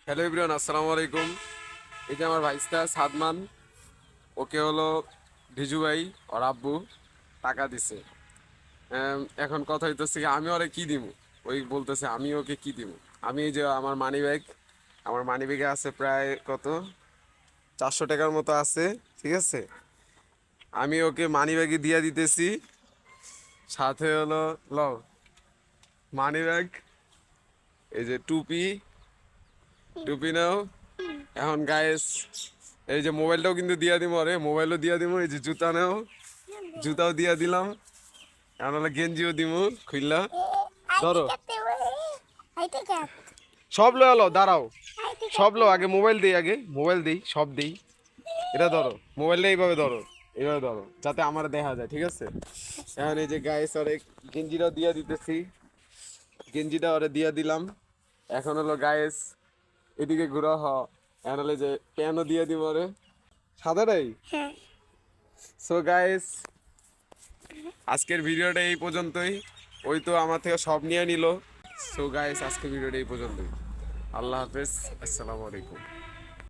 Hello everyone, আসসালামু আলাইকুম। এই যে আমার ভাইস্তা সাদমান, ওকে হলো ভিজু ভাই ওর আব্বু টাকা দিছে। এখন কথা হইতেছে কি, আমি ওরে কি দিব। ওই বলতেছে আমি ওকে কি দিব। আমি এই যে আমার মানি ব্যাগে আছে প্রায় কত 400 টাকার মতো আছে, ঠিক আছে। আমি ওকে মানি ব্যাগে দিয়ে দিতেছি, সাথে হলো লও মানি ব্যাগ, এই যে টুপি টুপি নাও। এখন গাইস, এই যে মোবাইলটাও কিন্তু দিয়া দিব, আরে মোবাইলও দিয়া দিব। এই যে জুতা নাও, জুতাও দিয়া দিলাম। এখন হলো গেঞ্জিও দিব খুললা। ধরো সব লো, এলো দাঁড়াও, সব লো। আগে মোবাইল দেই, আগে মোবাইল দেই, সব দেই। এটা ধরো, মোবাইলটা এইভাবে ধরো, এইভাবে ধরো যাতে আমার দেখা যায়, ঠিক আছে। এখন এই যে গাইস ওরে গেঞ্জিটাও দিয়া দিতেছি, গেঞ্জিটা ওরে দিয়া দিলাম। এখন হলো গাইস এদিকে ঘুরা এখন হলো যে প্যানও দিয়ে দিব ওরে, সাদাটাই। সো গাইস, আজকের ভিডিওটা এই পর্যন্তই। ওই তো আমার থেকে সব নিয়ে নিল। সো গাইস, আজকের ভিডিওটা এই পর্যন্তই। আল্লাহ হাফেজ, আসসালামু আলাইকুম।